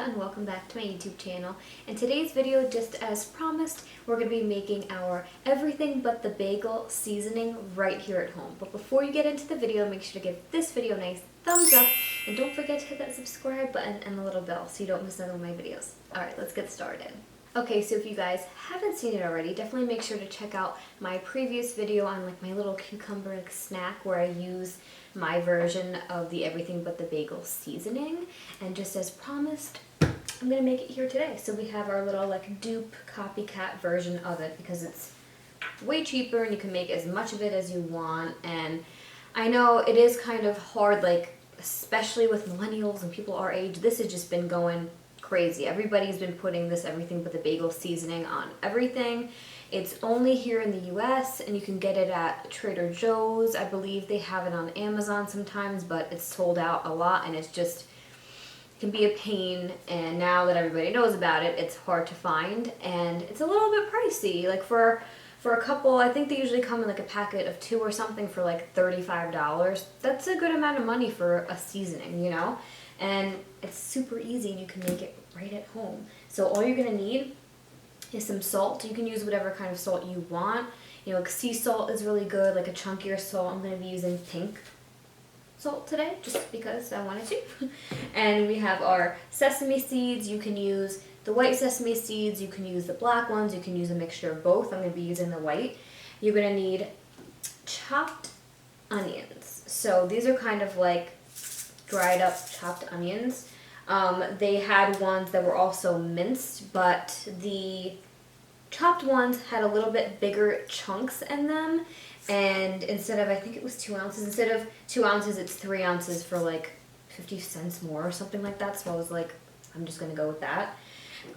and welcome back to my YouTube channel. In today's video, just as promised, we're going to be making our everything but the bagel seasoning right here at home. But before you get into the video, make sure to give this video a nice thumbs up and don't forget to hit that subscribe button and the little bell so you don't miss none of my videos. Alright, let's get started. Okay, so if you guys haven't seen it already, definitely make sure to check out my previous video on like my little cucumber snack where I use my version of the everything but the bagel seasoning. And just as promised, I'm gonna make it here today. So we have our little like dupe copycat version of it because it's way cheaper and you can make as much of it as you want. And I know it is kind of hard, like especially with millennials and people our age, this has just been going crazy. Everybody's been putting this everything but the bagel seasoning on everything. It's only here in the US and you can get it at Trader Joe's. I believe they have it on Amazon sometimes, but it's sold out a lot and it's just can be a pain. And now that everybody knows about it, it's hard to find and it's a little bit pricey. Like for a couple, I think they usually come in like a packet of 2 or something for like $35. That's a good amount of money for a seasoning, you know? And it's super easy and you can make it right at home. So all you're gonna need is some salt. You can use whatever kind of salt you want. You know, sea salt is really good, like a chunkier salt. I'm gonna be using pink salt today just because I wanted to. And we have our sesame seeds. You can use the white sesame seeds, you can use the black ones, you can use a mixture of both. I'm gonna be using the white. You're gonna need chopped onions. So these are kind of like dried up chopped onions. They had ones that were also minced, but the chopped ones had a little bit bigger chunks in them. And instead of, I think it was 2 ounces, instead of 2 ounces, it's 3 ounces for like 50 cents more or something like that. So I was like, I'm just gonna go with that.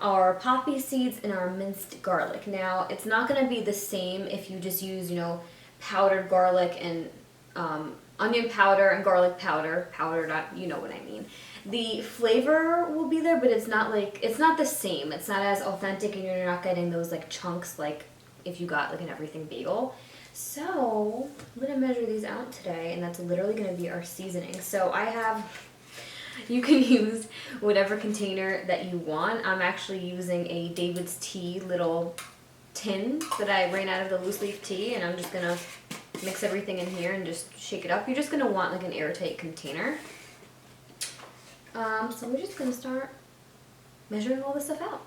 Our poppy seeds and our minced garlic. Now, it's not gonna be the same if you just use, you know, powdered garlic and onion powder and garlic powder, you know what I mean. The flavor will be there, but it's not the same. It's not as authentic and you're not getting those like chunks like if you got like an everything bagel. So I'm gonna measure these out today and that's literally gonna be our seasoning. So you can use whatever container that you want. I'm actually using a David's Tea little tin that I ran out of the loose leaf tea, and I'm just gonna mix everything in here and just shake it up. You're just gonna want like an airtight container. So we're just gonna start measuring all this stuff out.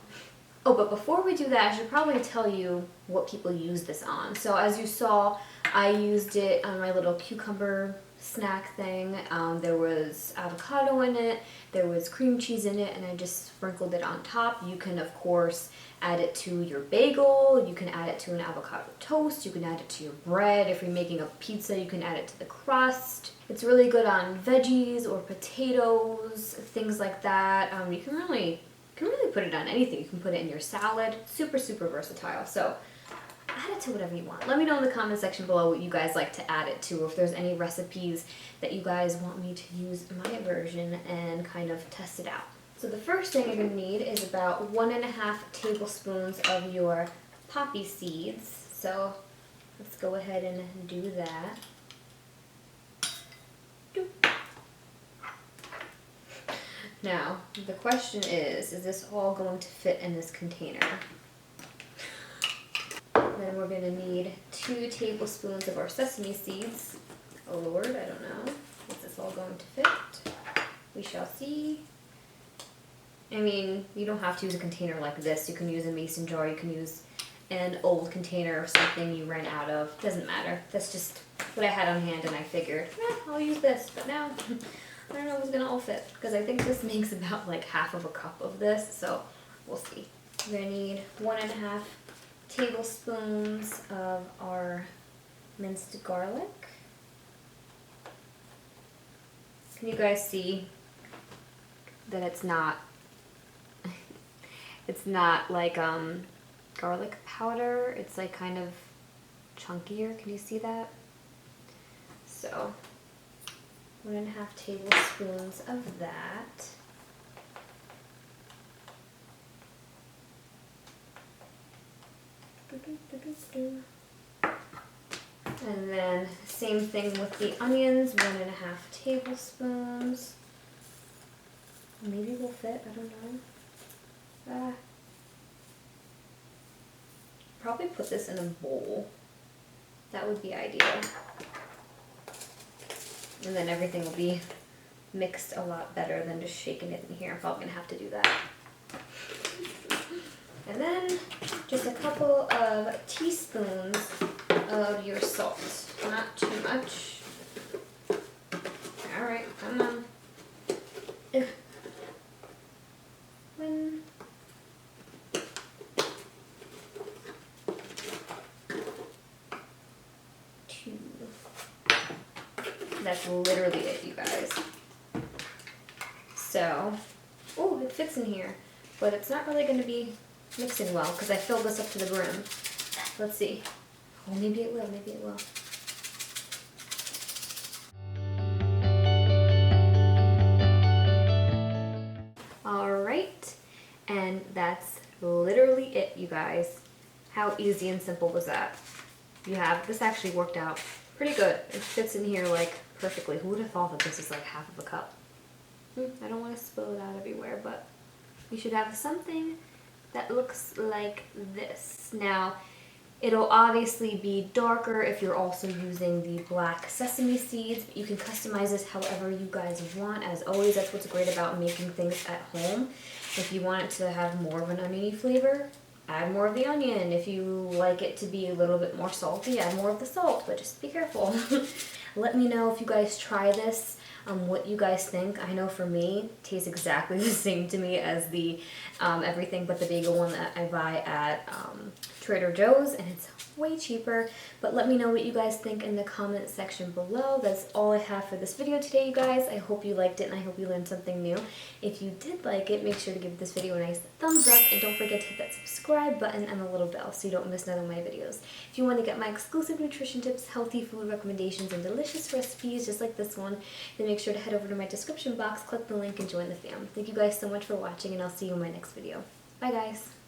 Oh, but before we do that, I should probably tell you what people use this on. So as you saw, I used it on my little cucumber snack thing. There was avocado in it, there was cream cheese in it, and I just sprinkled it on top. You can, of course, add it to your bagel, you can add it to an avocado toast, you can add it to your bread. If you're making a pizza, you can add it to the crust. It's really good on veggies or potatoes, things like that. You can really put it on anything. You can put it in your salad. Super, super versatile. So add it to whatever you want. Let me know in the comment section below what you guys like to add it to, or if there's any recipes that you guys want me to use my version and kind of test it out. So the first thing you're going to need is about 1.5 tablespoons of your poppy seeds. So let's go ahead and do that. Now, the question is this all going to fit in this container? Then we're going to need 2 tablespoons of our sesame seeds. Oh Lord, I don't know. Is this all going to fit? We shall see. I mean, you don't have to use a container like this. You can use a mason jar. You can use an old container or something you ran out of. Doesn't matter. That's just what I had on hand and I figured, I'll use this. But now, I don't know if it's going to all fit because I think this makes about like half of a cup of this. So we'll see. We're going to need 1.5 tablespoons of our minced garlic. Can you guys see that it's not like garlic powder? It's like kind of chunkier. Can you see that? So 1.5 tablespoons of that. And then same thing with the onions, 1.5 tablespoons. Maybe will fit, I don't know. Probably put this in a bowl. That would be ideal. And then everything will be mixed a lot better than just shaking it in here. I'm probably gonna have to do that. And then just a couple of teaspoons of your salt. Not too much. All right, come on. Ugh. That's literally it, you guys. So, oh, it fits in here, but it's not really going to be mixing well because I filled this up to the brim. Let's see. Oh, maybe it will, maybe it will. All right, and that's literally it, you guys. How easy and simple was that? You have, this actually worked out pretty good. It fits in here like perfectly. Who would have thought that this is like half of a cup? I don't want to spill it out everywhere, but you should have something that looks like this. Now, it'll obviously be darker if you're also using the black sesame seeds, but you can customize this however you guys want. As always, that's what's great about making things at home. If you want it to have more of an oniony flavor, add more of the onion. If you like it to be a little bit more salty, add more of the salt, but just be careful. Let me know if you guys try this, what you guys think. I know for me, it tastes exactly the same to me as the everything but the bagel one that I buy at Trader Joe's, and it's way cheaper. But let me know what you guys think in the comment section below. That's all I have for this video today, you guys. I hope you liked it and I hope you learned something new. If you did like it, make sure to give this video a nice thumbs up, and don't forget to hit that subscribe button and the little bell so you don't miss none of my videos. If you want to get my exclusive nutrition tips, healthy food recommendations, and delicious recipes just like this one, then make sure to head over to my description box, click the link, and join the fam. Thank you guys so much for watching, and I'll see you in my next video. Bye guys!